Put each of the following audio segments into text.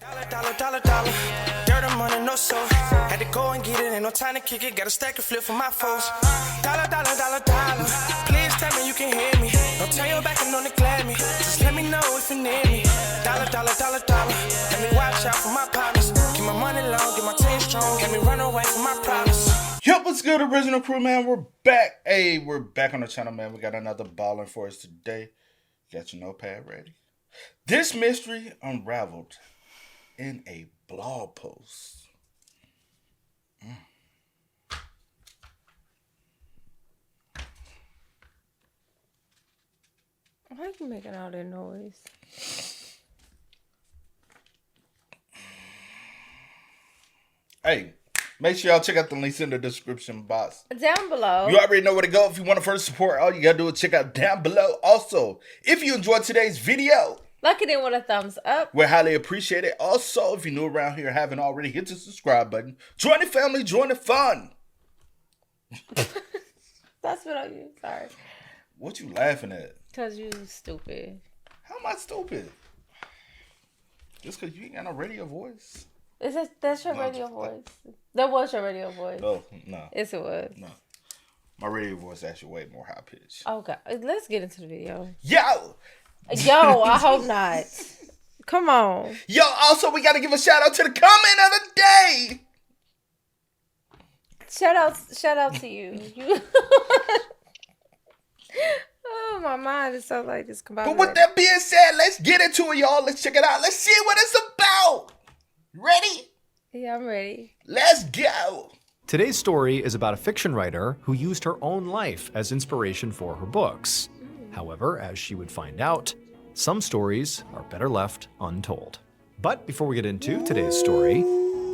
Dollar. Dirt and money, no soul. Had to go and get it, ain't no time to kick it. Got a stack and flip for my foes. Dollar. Please tell me you can hear me. Don't turn your back and don't neglect me. Just let me know if you need me. Dollar. Let me watch out for my partners. Keep my money long, get my team strong. Let me run away from my problems. Yo, what's good, original crew, man? We're back. Hey, we're back on the channel, man. We got another baller for us today. Got your notepad ready? This mystery unraveled in a blog post. Why are you making all that noise? Hey, make sure y'all check out the links in the description box. Down below. You already know where to go. If you want to first support, all you gotta do is check out down below. Also, if you enjoyed today's video, look at it with a thumbs up. we highly appreciate it. Also, if you're new around here, haven't already, hit the subscribe button. Join the family, join the fun. That's what I use. Sorry. What you laughing at? Because you stupid. How am I stupid? Just because you ain't got no radio voice? That's your radio voice. That was your radio voice. Oh, no. Yes, it was. No. My radio voice is actually way more high pitched. Okay. Let's get into the video. Yo, I hope not. Come on. Yo, also, we got to give a shout out to the comment of the day. Shout out to you. Oh, my mind is so like this. But with that being said, let's get into it, y'all. Let's check it out. Let's see what it's about. Ready? Yeah, I'm ready. Let's go. Today's story is about a fiction writer who used her own life as inspiration for her books. However, as she would find out, some stories are better left untold. But before we get into today's story,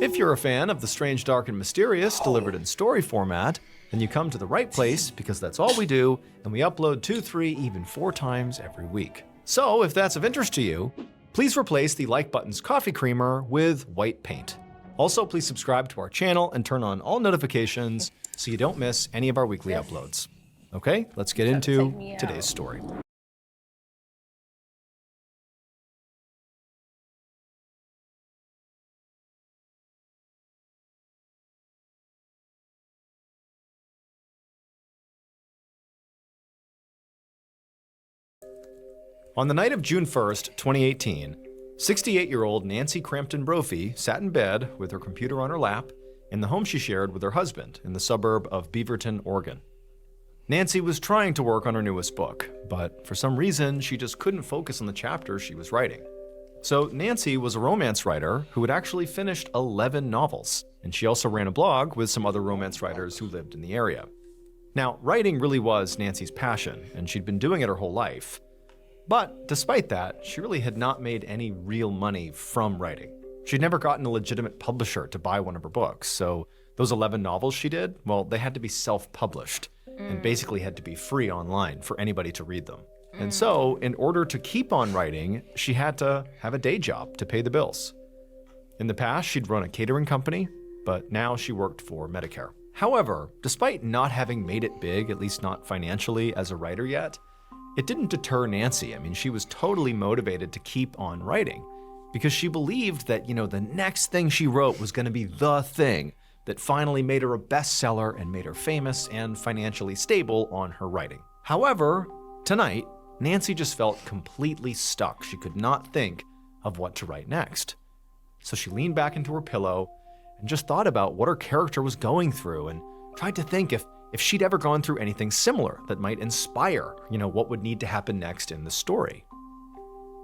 if you're a fan of the strange, dark, and mysterious delivered in story format, then you come to the right place because that's all we do, and we upload 2, 3, even 4 times every week. So if that's of interest to you, please replace the like button's coffee creamer with white paint. Also, please subscribe to our channel and turn on all notifications so you don't miss any of our weekly uploads. Okay, let's get into today's story. On the night of June 1st, 2018, 68-year-old Nancy Crampton Brophy sat in bed with her computer on her lap in the home she shared with her husband in the suburb of Beaverton, Oregon. Nancy was trying to work on her newest book, but for some reason, she just couldn't focus on the chapters she was writing. So Nancy was a romance writer who had actually finished 11 novels, and she also ran a blog with some other romance writers who lived in the area. Now, writing really was Nancy's passion, and she'd been doing it her whole life. But despite that, she really had not made any real money from writing. She'd never gotten a legitimate publisher to buy one of her books, so those 11 novels she did, well, they had to be self-published and basically had to be free online for anybody to read them. And so, in order to keep on writing, she had to have a day job to pay the bills. In the past, she'd run a catering company, but now she worked for Medicare. However, despite not having made it big, at least not financially as a writer yet, it didn't deter Nancy. I mean, she was totally motivated to keep on writing because she believed that, the next thing she wrote was going to be the thing that finally made her a bestseller and made her famous and financially stable on her writing. However, tonight, Nancy just felt completely stuck. She could not think of what to write next. So she leaned back into her pillow and just thought about what her character was going through and tried to think if she'd ever gone through anything similar that might inspire, what would need to happen next in the story.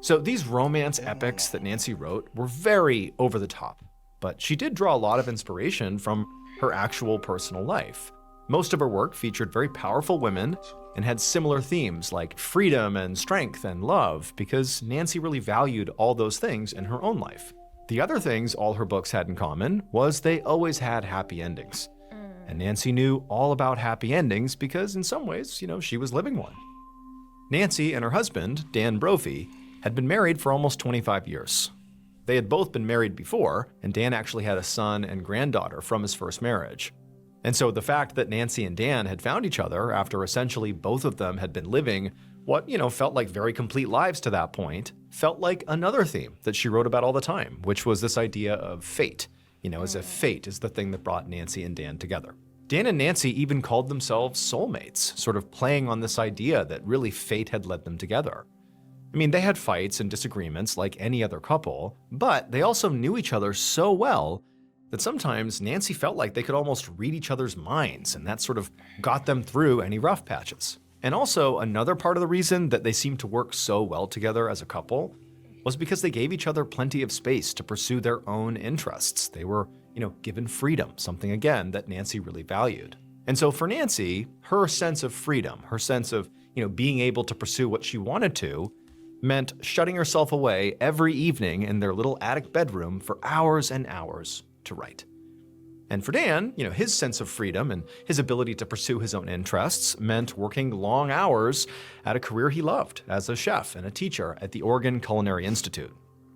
So these romance epics that Nancy wrote were very over the top, but she did draw a lot of inspiration from her actual personal life. Most of her work featured very powerful women and had similar themes like freedom and strength and love because Nancy really valued all those things in her own life. The other things all her books had in common was they always had happy endings. And Nancy knew all about happy endings because in some ways, she was living one. Nancy and her husband, Dan Brophy, had been married for almost 25 years. They had both been married before, and Dan actually had a son and granddaughter from his first marriage. And so the fact that Nancy and Dan had found each other after essentially both of them had been living what, felt like very complete lives to that point, felt like another theme that she wrote about all the time, which was this idea of fate, as if fate is the thing that brought Nancy and Dan together. Dan and Nancy even called themselves soulmates, sort of playing on this idea that really fate had led them together. I mean, they had fights and disagreements like any other couple, but they also knew each other so well that sometimes Nancy felt like they could almost read each other's minds, and that sort of got them through any rough patches. And also, another part of the reason that they seemed to work so well together as a couple was because they gave each other plenty of space to pursue their own interests. They were, given freedom, something again that Nancy really valued. And so for Nancy, her sense of freedom, her sense of, being able to pursue what she wanted to, meant shutting herself away every evening in their little attic bedroom for hours and hours to write. And for Dan, his sense of freedom and his ability to pursue his own interests meant working long hours at a career he loved as a chef and a teacher at the Oregon Culinary Institute.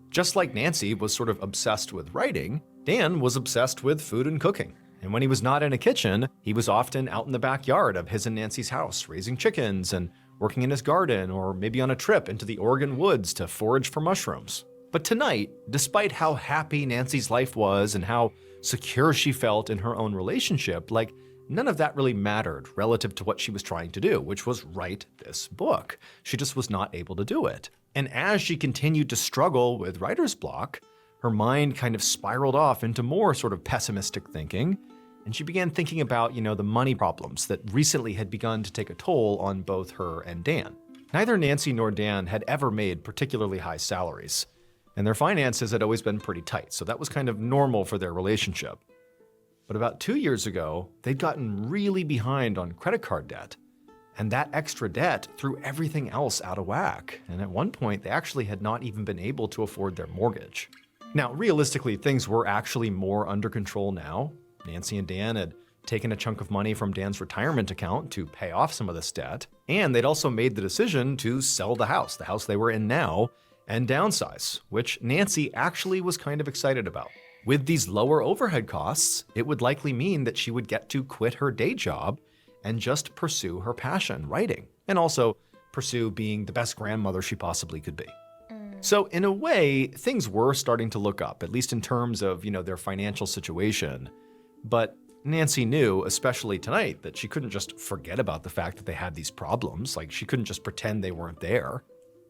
Just like Nancy was sort of obsessed with writing, Dan was obsessed with food and cooking. And when he was not in a kitchen, he was often out in the backyard of his and Nancy's house, raising chickens and working in his garden, or maybe on a trip into the Oregon woods to forage for mushrooms. But tonight, despite how happy Nancy's life was and how secure she felt in her own relationship, none of that really mattered relative to what she was trying to do, which was write this book. She just was not able to do it. And as she continued to struggle with writer's block, her mind kind of spiraled off into more sort of pessimistic thinking, and she began thinking about, the money problems that recently had begun to take a toll on both her and Dan. Neither Nancy nor Dan had ever made particularly high salaries, and their finances had always been pretty tight, so that was kind of normal for their relationship. But about 2 years ago, they'd gotten really behind on credit card debt, and that extra debt threw everything else out of whack, and at one point they actually had not even been able to afford their mortgage. Now, realistically, things were actually more under control now. Nancy and Dan had taken a chunk of money from Dan's retirement account to pay off some of this debt, and they'd also made the decision to sell the house they were in now, and downsize, which Nancy actually was kind of excited about. With these lower overhead costs, it would likely mean that she would get to quit her day job and just pursue her passion, writing, and also pursue being the best grandmother she possibly could be. So in a way, things were starting to look up, at least in terms of, their financial situation. But Nancy knew, especially tonight, that she couldn't just forget about the fact that they had these problems. She couldn't just pretend they weren't there.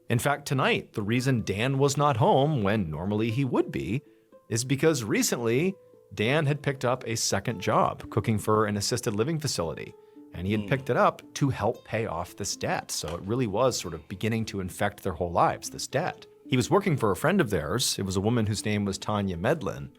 In fact, tonight, the reason Dan was not home when normally he would be is because recently Dan had picked up a second job cooking for an assisted living facility, and he had picked it up to help pay off this debt. So it really was sort of beginning to infect their whole lives, this debt. He was working for a friend of theirs. It was a woman whose name was Tanya Medlin.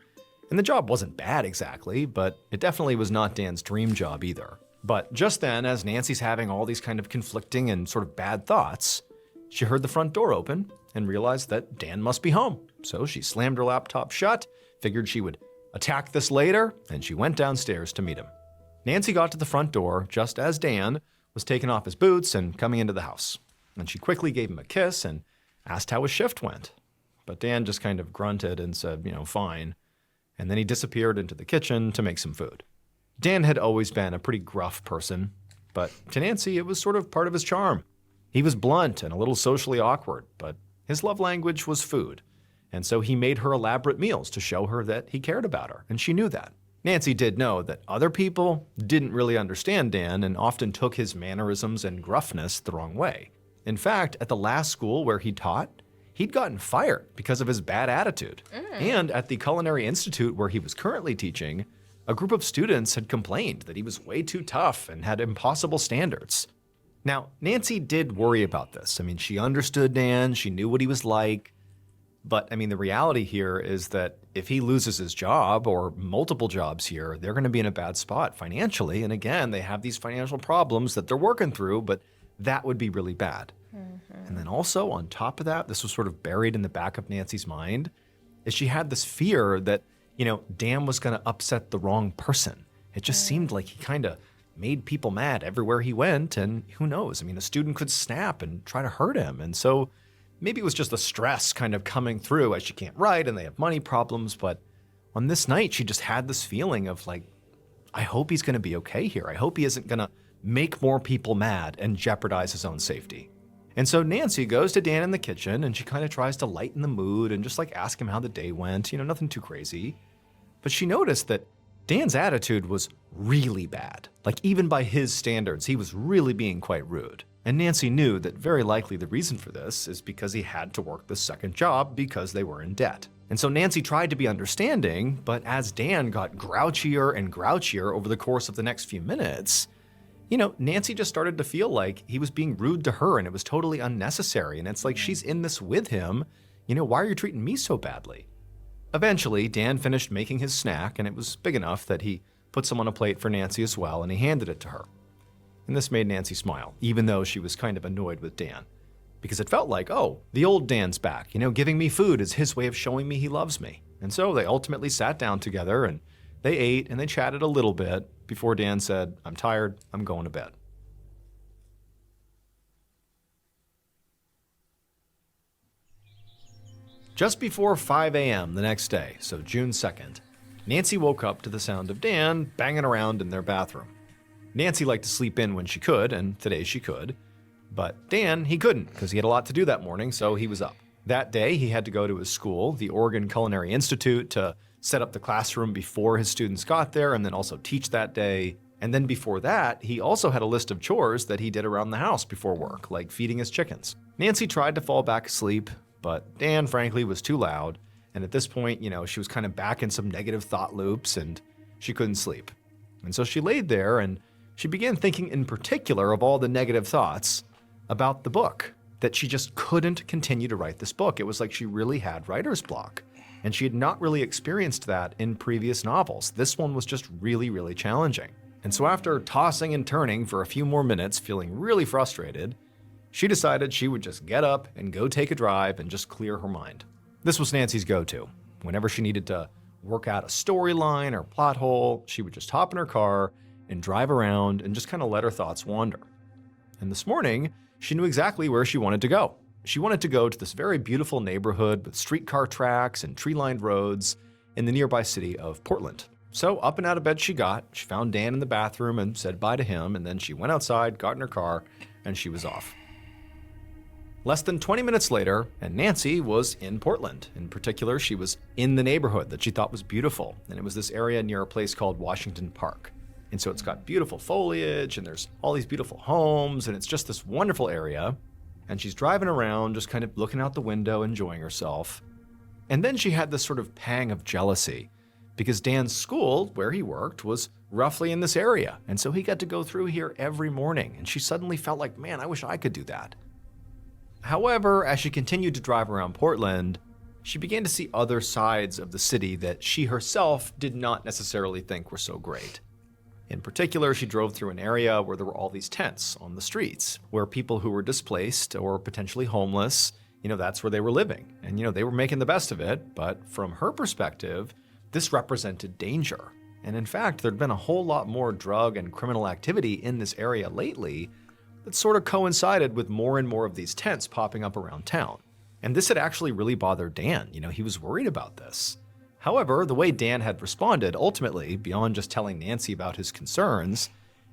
And the job wasn't bad exactly, but it definitely was not Dan's dream job either. But just then, as Nancy's having all these kind of conflicting and sort of bad thoughts, she heard the front door open and realized that Dan must be home. So she slammed her laptop shut, figured she would attack this later, and she went downstairs to meet him. Nancy got to the front door just as Dan was taking off his boots and coming into the house. And she quickly gave him a kiss and asked how his shift went. But Dan just kind of grunted and said, fine. And then he disappeared into the kitchen to make some food. Dan had always been a pretty gruff person, but to Nancy, it was sort of part of his charm. He was blunt and a little socially awkward, but his love language was food. And so he made her elaborate meals to show her that he cared about her, and she knew that. Nancy did know that other people didn't really understand Dan and often took his mannerisms and gruffness the wrong way. In fact, at the last school where he taught, he'd gotten fired because of his bad attitude. And at the Culinary Institute where he was currently teaching, a group of students had complained that he was way too tough and had impossible standards. Now, Nancy did worry about this. She understood Dan, she knew what he was like. But the reality here is that if he loses his job or multiple jobs here, they're going to be in a bad spot financially. And again, they have these financial problems that they're working through, but that would be really bad. And then also on top of that, this was sort of buried in the back of Nancy's mind, is she had this fear that, Dan was going to upset the wrong person. It just seemed like he kind of made people mad everywhere he went. And who knows? A student could snap and try to hurt him. And so maybe it was just the stress kind of coming through as she can't write and they have money problems. But on this night, she just had this feeling of I hope he's going to be okay here. I hope he isn't going to make more people mad and jeopardize his own safety. And so Nancy goes to Dan in the kitchen and she kind of tries to lighten the mood and just like ask him how the day went, nothing too crazy. But she noticed that Dan's attitude was really bad. Like even by his standards, he was really being quite rude. And Nancy knew that very likely the reason for this is because he had to work the second job because they were in debt. And so Nancy tried to be understanding, but as Dan got grouchier and grouchier over the course of the next few minutes, Nancy just started to feel like he was being rude to her and it was totally unnecessary. And it's like, she's in this with him. Why are you treating me so badly? Eventually, Dan finished making his snack and it was big enough that he put some on a plate for Nancy as well and he handed it to her. And this made Nancy smile, even though she was kind of annoyed with Dan. Because it felt like, oh, the old Dan's back. Giving me food is his way of showing me he loves me. And so they ultimately sat down together and they ate and they chatted a little bit before Dan said, "I'm tired, I'm going to bed." Just before 5 a.m. the next day, so June 2nd, Nancy woke up to the sound of Dan banging around in their bathroom. Nancy liked to sleep in when she could, and today she could. But Dan, he couldn't, because he had a lot to do that morning, so he was up. That day, he had to go to his school, the Oregon Culinary Institute, to set up the classroom before his students got there, and then also teach that day. And then before that, he also had a list of chores that he did around the house before work, like feeding his chickens. Nancy tried to fall back asleep, but Dan, frankly, was too loud. And at this point, she was kind of back in some negative thought loops, and she couldn't sleep. And so she laid there, and she began thinking in particular of all the negative thoughts about the book, that she just couldn't continue to write this book. It was like she really had writer's block. And she had not really experienced that in previous novels. This one was just really, really challenging. And so after tossing and turning for a few more minutes, feeling really frustrated, she decided she would just get up and go take a drive and just clear her mind. This was Nancy's go-to. Whenever she needed to work out a storyline or plot hole, she would just hop in her car and drive around and just kind of let her thoughts wander. And this morning, she knew exactly where she wanted to go. She wanted to go to this very beautiful neighborhood with streetcar tracks and tree-lined roads in the nearby city of Portland. So up and out of bed she got. She found Dan in the bathroom and said bye to him, and then she went outside, got in her car, and she was off. Less than 20 minutes later, and Nancy was in Portland. In particular, she was in the neighborhood that she thought was beautiful, and it was this area near a place called Washington Park. And so it's got beautiful foliage, and there's all these beautiful homes, and it's just this wonderful area. And she's driving around, just kind of looking out the window, enjoying herself. And then she had this sort of pang of jealousy, because Dan's school, where he worked, was roughly in this area. And so he got to go through here every morning, and she suddenly felt like, man, I wish I could do that. However, as she continued to drive around Portland, she began to see other sides of the city that she herself did not necessarily think were so great. In particular, she drove through an area where there were all these tents on the streets, where people who were displaced or potentially homeless, that's where they were living. And, they were making the best of it, but from her perspective, this represented danger. And in fact, there'd been a whole lot more drug and criminal activity in this area lately that sort of coincided with more and more of these tents popping up around town. And this had actually really bothered Dan. He was worried about this. However, the way Dan had responded, ultimately, beyond just telling Nancy about his concerns,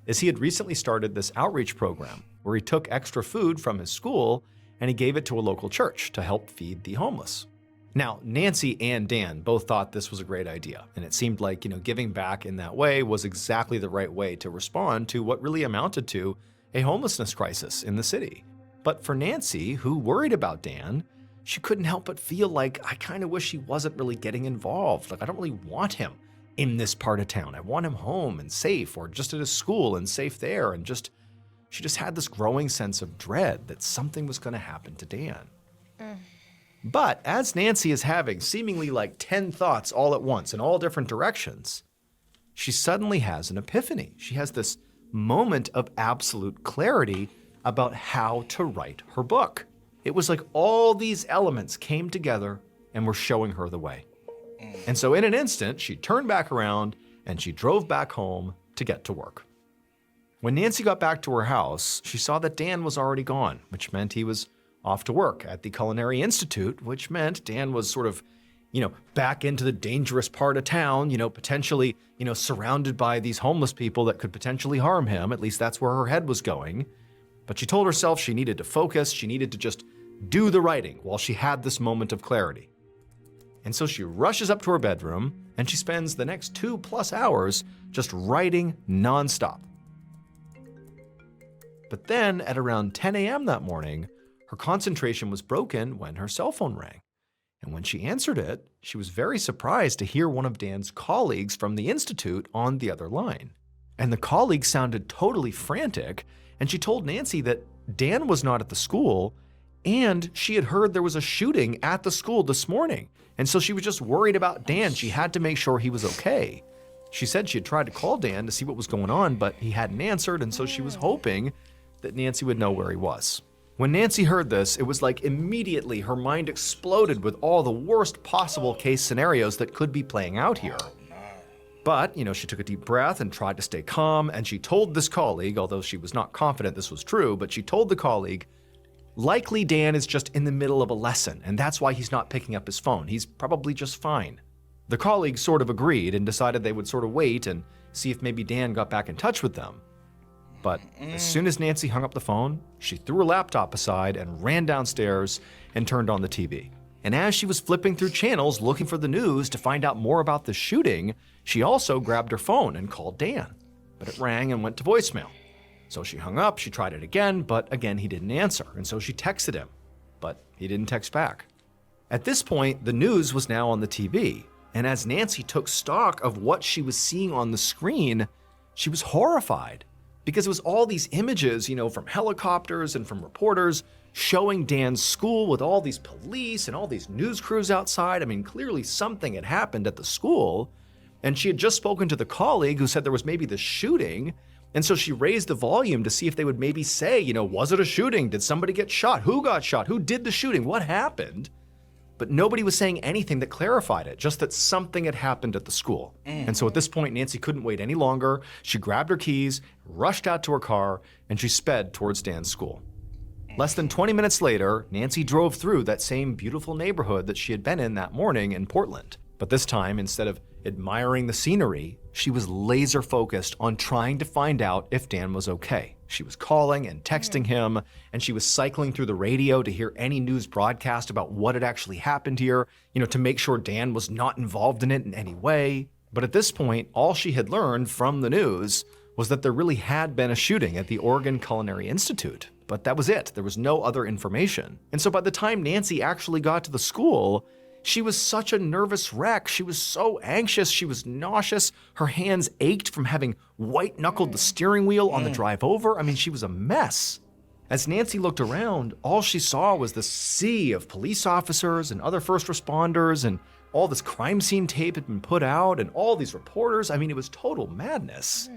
is he had recently started this outreach program where he took extra food from his school and he gave it to a local church to help feed the homeless. Now, Nancy and Dan both thought this was a great idea, and it seemed like, giving back in that way was exactly the right way to respond to what really amounted to a homelessness crisis in the city. But for Nancy, who worried about Dan, she couldn't help but feel like, I kind of wish he wasn't really getting involved. Like, I don't really want him in this part of town. I want him home and safe, or just at his school and safe there. And she just had this growing sense of dread that something was going to happen to Dan. But as Nancy is having seemingly like 10 thoughts all at once in all different directions, she suddenly has an epiphany. She has this moment of absolute clarity about how to write her book. It was like all these elements came together and were showing her the way. And so in an instant, she turned back around and she drove back home to get to work. When Nancy got back to her house, she saw that Dan was already gone, which meant he was off to work at the Culinary Institute, which meant Dan was sort of, back into the dangerous part of town, potentially, surrounded by these homeless people that could potentially harm him. At least that's where her head was going. But she told herself she needed to focus, she needed to just do the writing while she had this moment of clarity. And so she rushes up to her bedroom and she spends the next 2+ hours just writing nonstop. But then at around 10 a.m. that morning, her concentration was broken when her cell phone rang. And when she answered it, she was very surprised to hear one of Dan's colleagues from the Institute on the other line. And the colleague sounded totally frantic, and she told Nancy that Dan was not at the school, and she had heard there was a shooting at the school this morning. And so she was just worried about Dan. She had to make sure he was okay. She said she had tried to call Dan to see what was going on, but he hadn't answered, and so she was hoping that Nancy would know where he was. When Nancy heard this, it was like immediately her mind exploded with all the worst possible case scenarios that could be playing out here. But, she took a deep breath and tried to stay calm, and she told this colleague, although she was not confident this was true, but she told the colleague, likely Dan is just in the middle of a lesson, and that's why he's not picking up his phone. He's probably just fine. The colleague sort of agreed and decided they would sort of wait and see if maybe Dan got back in touch with them. But as soon as Nancy hung up the phone, she threw her laptop aside and ran downstairs and turned on the TV. And as she was flipping through channels looking for the news to find out more about the shooting, she also grabbed her phone and called Dan. But it rang and went to voicemail. So she hung up, she tried it again, but again he didn't answer. And so she texted him, but he didn't text back. At this point, the news was now on the TV. And as Nancy took stock of what she was seeing on the screen, she was horrified. Because it was all these images, from helicopters and from reporters showing Dan's school with all these police and all these news crews outside. I mean, clearly something had happened at the school. And she had just spoken to the colleague who said there was maybe this shooting. And so she raised the volume to see if they would maybe say, was it a shooting? Did somebody get shot? Who got shot? Who did the shooting? What happened? But nobody was saying anything that clarified it, just that something had happened at the school. And so at this point, Nancy couldn't wait any longer. She grabbed her keys, rushed out to her car, and she sped towards Dan's school. Less than 20 minutes later, Nancy drove through that same beautiful neighborhood that she had been in that morning in Portland. But this time, instead of admiring the scenery, she was laser focused on trying to find out if Dan was okay. She was calling and texting him, and she was cycling through the radio to hear any news broadcast about what had actually happened here, to make sure Dan was not involved in it in any way. But at this point, all she had learned from the news was that there really had been a shooting at the Oregon Culinary Institute. But that was it. There was no other information. And so by the time Nancy actually got to the school, she was such a nervous wreck. She was so anxious. She was nauseous. Her hands ached from having white-knuckled the steering wheel on the drive over. I mean, she was a mess. As Nancy looked around, all she saw was the sea of police officers and other first responders, and all this crime scene tape had been put out, and all these reporters. I mean, it was total madness.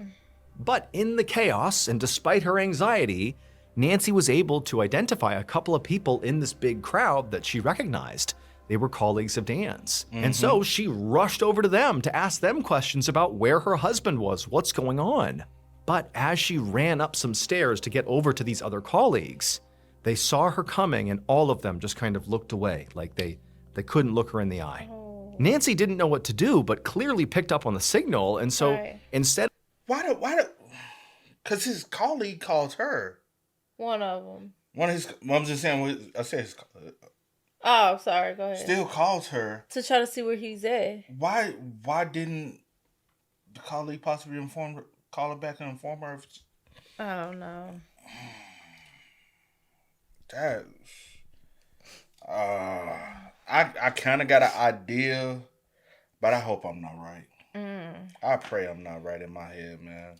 But in the chaos, and despite her anxiety, Nancy was able to identify a couple of people in this big crowd that she recognized. They were colleagues of Dan's. And so she rushed over to them to ask them questions about where her husband was, what's going on. But as she ran up some stairs to get over to these other colleagues, they saw her coming and all of them just kind of looked away, like they couldn't look her in the eye. Nancy didn't know what to do, but clearly picked up on the signal. And so instead... Why because his colleague calls her. One of them. I'm just saying, I said his Oh, sorry. Go ahead. still calls her. To try to see where he's at. Why didn't the colleague possibly call her back and inform her? I don't know. That I kind of got an idea, but I hope I'm not right. I pray I'm not right in my head, man.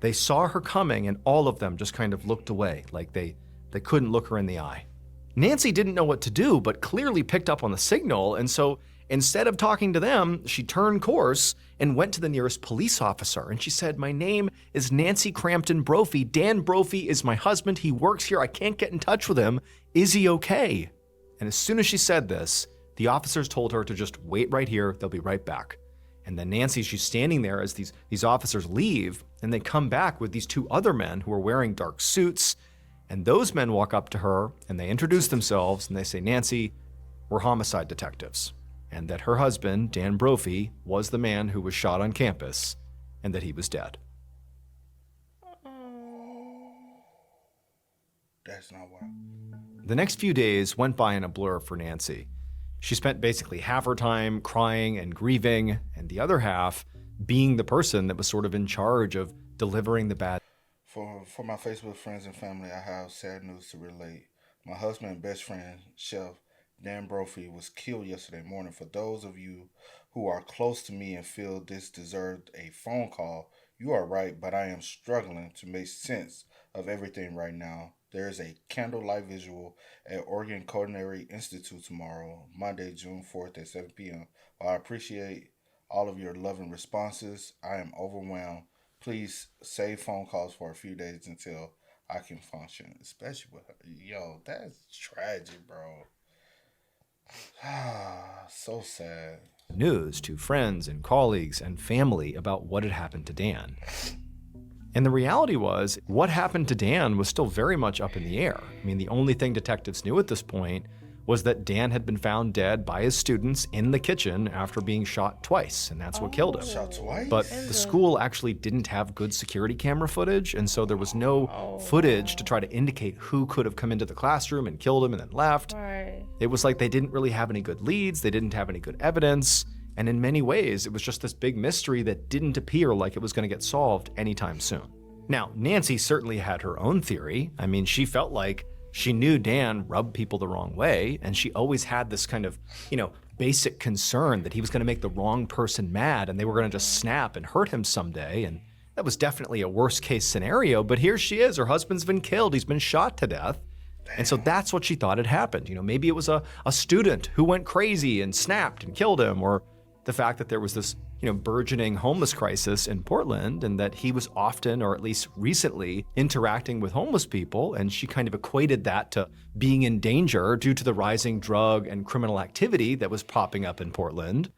They saw her coming and all of them just kind of looked away, like they couldn't look her in the eye. Nancy didn't know what to do, but clearly picked up on the signal, and so instead of talking to them, she turned course and went to the nearest police officer, and she said, "My name is Nancy Crampton Brophy. Dan Brophy is my husband. He works here. I can't get in touch with him. Is he okay?" And as soon as she said this, the officers told her to just wait right here. They'll be right back. And then Nancy, she's standing there as these officers leave, and they come back with these two other men who are wearing dark suits. And those men walk up to her and they introduce themselves and they say, "Nancy, we're homicide detectives." And that her husband, Dan Brophy, was the man who was shot on campus and that he was dead. That's not wild. The next few days went by in a blur for Nancy. She spent basically half her time crying and grieving, and the other half being the person that was sort of in charge of delivering the bad. For my Facebook friends and family, I have sad news to relate. My husband and best friend, Chef Dan Brophy, was killed yesterday morning. For those of you who are close to me and feel this deserved a phone call, you are right, but I am struggling to make sense of everything right now. There is a candlelight visual at Oregon Culinary Institute tomorrow, Monday, June 4th at 7 p.m. While I appreciate all of your loving responses, I am overwhelmed. Please save phone calls for a few days until I can function, especially with her. Yo, that's tragic, bro. So sad. News to friends and colleagues and family about what had happened to Dan. And the reality was, what happened to Dan was still very much up in the air. I mean, the only thing detectives knew at this point was that Dan had been found dead by his students in the kitchen after being shot twice, and that's what killed him. Shot twice? But the school actually didn't have good security camera footage, and so there was no footage to try to indicate who could have come into the classroom and killed him and then left. Right. It was like they didn't really have any good leads, they didn't have any good evidence, and in many ways, it was just this big mystery that didn't appear like it was going to get solved anytime soon. Now, Nancy certainly had her own theory. I mean, she felt like she knew Dan rubbed people the wrong way, and she always had this kind of, basic concern that he was going to make the wrong person mad and they were going to just snap and hurt him someday. And that was definitely a worst case scenario, but here she is, her husband's been killed, he's been shot to death. And so that's what she thought had happened. Maybe it was a student who went crazy and snapped and killed him, or the fact that there was this, burgeoning homeless crisis in Portland and that he was often, or at least recently, interacting with homeless people. And she kind of equated that to being in danger due to the rising drug and criminal activity that was popping up in Portland.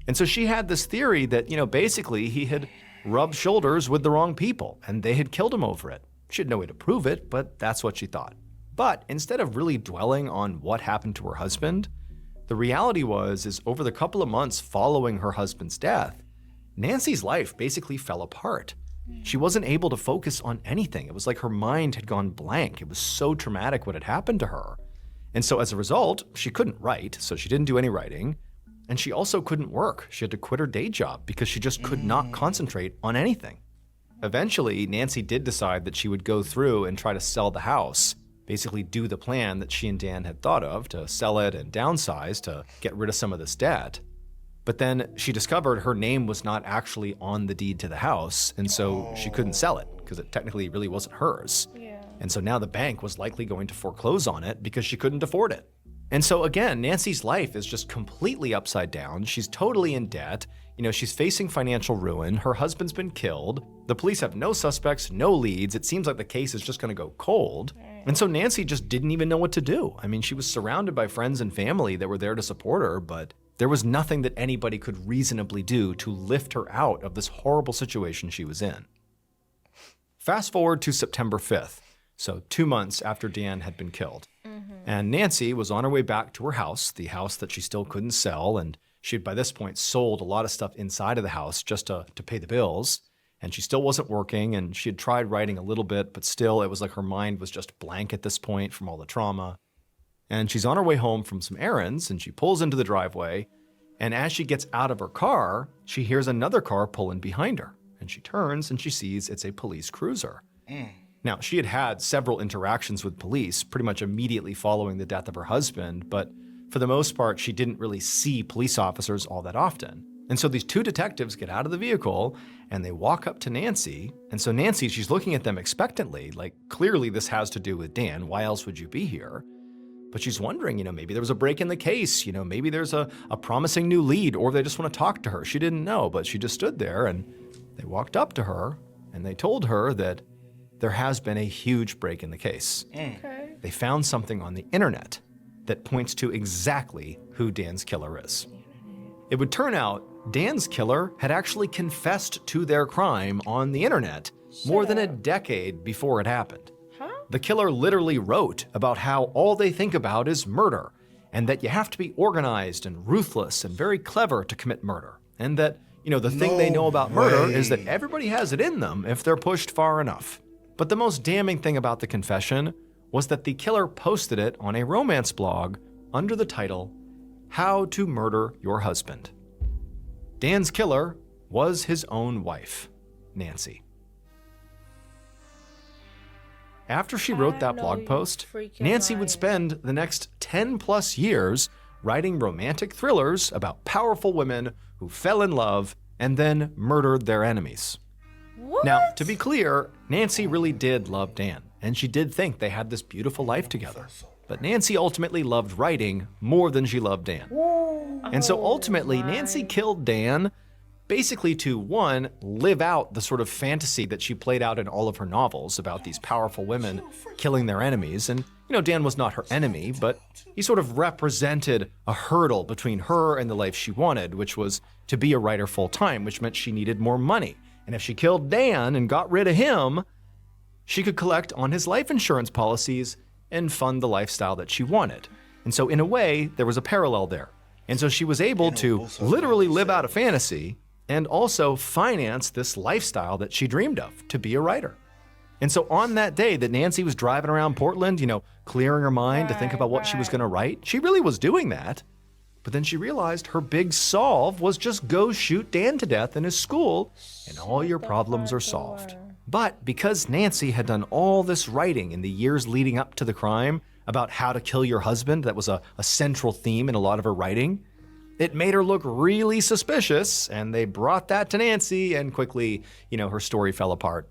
And so she had this theory that, basically he had rubbed shoulders with the wrong people and they had killed him over it. She had no way to prove it, but that's what she thought. But instead of really dwelling on what happened to her husband, the reality is over the couple of months following her husband's death, Nancy's life basically fell apart. She wasn't able to focus on anything. It was like her mind had gone blank. It was so traumatic what had happened to her. And so as a result, she couldn't write, so she didn't do any writing. And she also couldn't work. She had to quit her day job because she just could not concentrate on anything. Eventually, Nancy did decide that she would go through and try to sell the house, basically do the plan that she and Dan had thought of to sell it and downsize to get rid of some of this debt. But then she discovered her name was not actually on the deed to the house, and so she couldn't sell it because it technically really wasn't hers. Yeah. And so now the bank was likely going to foreclose on it because she couldn't afford it. And so again, Nancy's life is just completely upside down. She's totally in debt. She's facing financial ruin. Her husband's been killed. The police have no suspects, no leads. It seems like the case is just going to go cold. And so Nancy just didn't even know what to do. I mean, she was surrounded by friends and family that were there to support her, but there was nothing that anybody could reasonably do to lift her out of this horrible situation she was in. Fast forward to September 5th, so 2 months after Dan had been killed. And Nancy was on her way back to her house, the house that she still couldn't sell, and she had by this point sold a lot of stuff inside of the house just to pay the bills. And she still wasn't working, and she had tried writing a little bit, but still it was like her mind was just blank at this point from all the trauma. And she's on her way home from some errands, and she pulls into the driveway, and as she gets out of her car, she hears another car pull in behind her, and she turns and she sees it's a police cruiser. Now, she had had several interactions with police pretty much immediately following the death of her husband, but for the most part, she didn't really see police officers all that often. And so these two detectives get out of the vehicle and they walk up to Nancy. And so Nancy, she's looking at them expectantly, like clearly this has to do with Dan. Why else would you be here? But she's wondering, maybe there was a break in the case, maybe there's a promising new lead, or they just want to talk to her. She didn't know, but she just stood there and they walked up to her and they told her that there has been a huge break in the case. Okay. They found something on the internet that points to exactly who Dan's killer is. It would turn out Dan's killer had actually confessed to their crime on the internet more than a decade before it happened. The killer literally wrote about how all they think about is murder, and that you have to be organized and ruthless and very clever to commit murder, and that, the thing they know about murder is that everybody has it in them if they're pushed far enough. But the most damning thing about the confession was that the killer posted it on a romance blog under the title, How to Murder Your Husband. Dan's killer was his own wife, Nancy. After she wrote that blog post, Nancy would spend the next 10 plus years writing romantic thrillers about powerful women who fell in love and then murdered their enemies. What? Now, to be clear, Nancy really did love Dan, and she did think they had this beautiful life together. But Nancy ultimately loved writing more than she loved Dan. And so ultimately, Nancy killed Dan basically to, one, live out the sort of fantasy that she played out in all of her novels about these powerful women killing their enemies. And, Dan was not her enemy, but he sort of represented a hurdle between her and the life she wanted, which was to be a writer full-time, which meant she needed more money. And if she killed Dan and got rid of him, she could collect on his life insurance policies and fund the lifestyle that she wanted. And so in a way, there was a parallel there. And so she was able to literally live out a fantasy and also finance this lifestyle that she dreamed of, to be a writer. And so on that day that Nancy was driving around Portland, clearing her mind to think about what she was going to write, she really was doing that. But then she realized her big solve was just go shoot Dan to death in his school, and all your problems are solved. But because Nancy had done all this writing in the years leading up to the crime about how to kill your husband, that was a central theme in a lot of her writing, it made her look really suspicious, and they brought that to Nancy, and quickly, her story fell apart,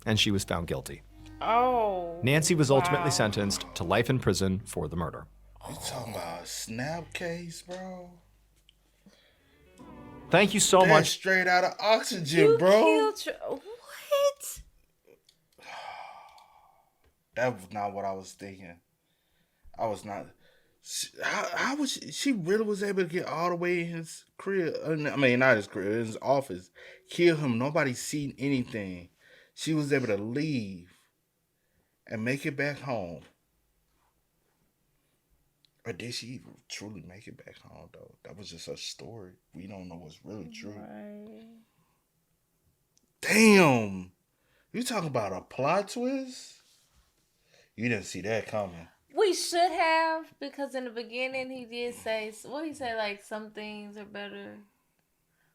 and she was found guilty. Oh. Nancy was ultimately sentenced to life in prison for the murder. You talking about a snap case, bro? Thank you so That's much. straight out of Oxygen, You bro. killed what? That was not what I was thinking. I was not. How was she really was able to get all the way in his crib? I mean, not his crib, in his office. Kill him. Nobody seen anything. She was able to leave and make it back home. Or did she even truly make it back home, though? That was just a story. We don't know what's really true. Right. Damn. You talking about a plot twist? You didn't see that coming. We should have, because in the beginning he did say, what he say, like, some things are better.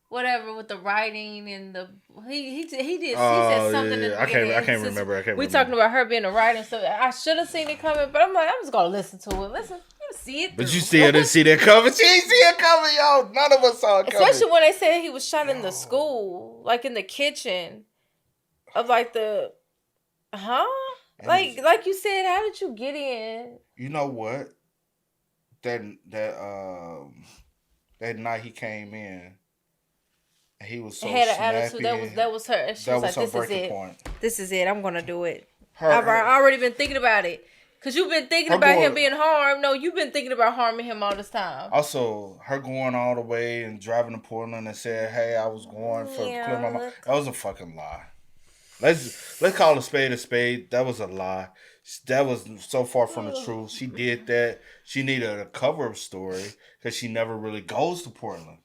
Whatever, with the writing and the he said something. In the I can't beginning. remember. We talking about her being a writer and stuff. I should have seen it coming, but I'm like, I'm just gonna listen to it. Listen, you see it. But you still didn't see that coming. She ain't see it coming, y'all. None of us saw it coming. Especially when they said he was shot in the school, like in the kitchen of like the, like you said, how did you get in? You know what? That night he came in. He was so had an snappy. attitude. That was her. She was like, "This is it. Point. This is it. I'm gonna do it." I've already been thinking about it. Cause you've been thinking about him being harmed. No, you've been thinking about harming him all this time. Also, her going all the way and driving to Portland and said, "Hey, I was going for clear my mind." That was a fucking lie. Let's call a spade a spade. That was a lie. That was so far from the truth. She did that. She needed a cover-up story because she never really goes to Portland.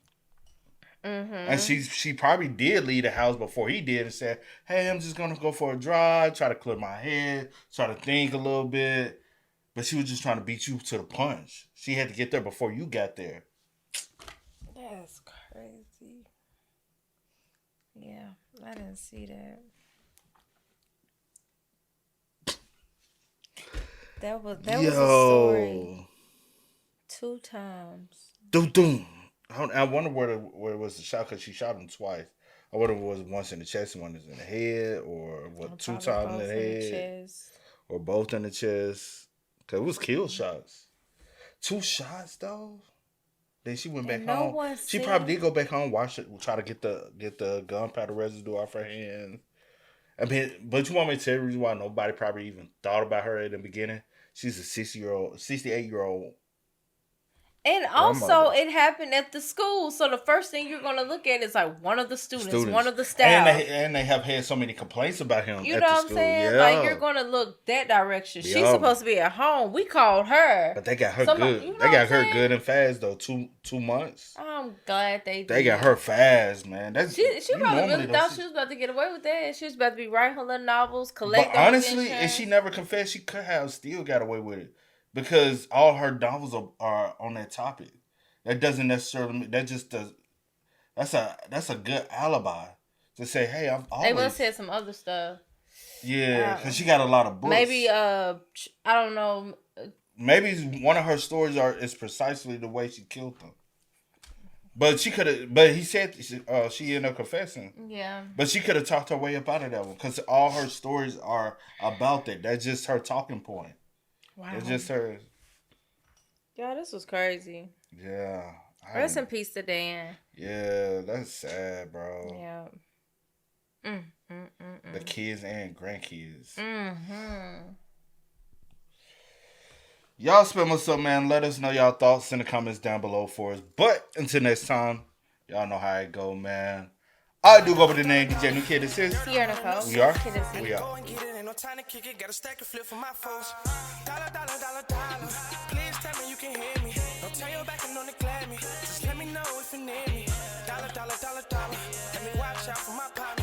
Mm-hmm. And she probably did leave the house before he did and said, "Hey, I'm just gonna go for a drive, try to clear my head, try to think a little bit." But she was just trying to beat you to the punch. She had to get there before you got there. That's crazy. Yeah, I didn't see that. That was a story. 2 times. Doom. I wonder where it was the shot, because she shot him twice. I wonder if it was once in the chest and one is in the head, or what, 2 times in the head, or both in the chest. Because it was kill shots. 2 shots though. Then she went back home. She probably did go back home, wash it, try to get the gunpowder residue off her hands. I mean, but you want me to tell you the reason why nobody probably even thought about her at the beginning? She's a 68-year-old And also, it happened at the school. So the first thing you're going to look at is like one of the students. One of the staff. And they have had so many complaints about him You at know the what I'm school. saying? Yeah. Like, you're going to look that direction. She's supposed to be at home. We called her. But they got her good. You know they got her good and fast, though. 2 months. I'm glad they did. They got her fast, man. That's She probably really thought she was about to get away with that. She was about to be writing her little novels, collecting. But honestly, if she never confessed, she could have still got away with it. Because all her novels are on that topic. That doesn't necessarily mean that just does. That's a good alibi to say, hey, I've always. They must have said some other stuff. Yeah, because she got a lot of books. Maybe I don't know. Maybe one of her stories is precisely the way she killed them. But she could have. But he said she ended up confessing. Yeah. But she could have talked her way up out of that one because all her stories are about that. That's just her talking point. Wow. It's just her. Yeah, this was crazy. Yeah. Rest in peace to Dan. Yeah, that's sad, bro. Yeah. The kids and grandkids. Y'all spend what's up, man. Let us know y'all thoughts in the comments down below for us. But until next time, y'all know how it go, man. I do go by the name DJ New Kid Assist. We are. We are. No time to kick it, got a stack of flip for my foes. Dollar, dollar, dollar, dollar. Please tell me you can hear me. Don't turn your back and don't neglect me. Just let me know if you need me. Dollar, dollar, dollar, dollar. Let me watch out for my partner.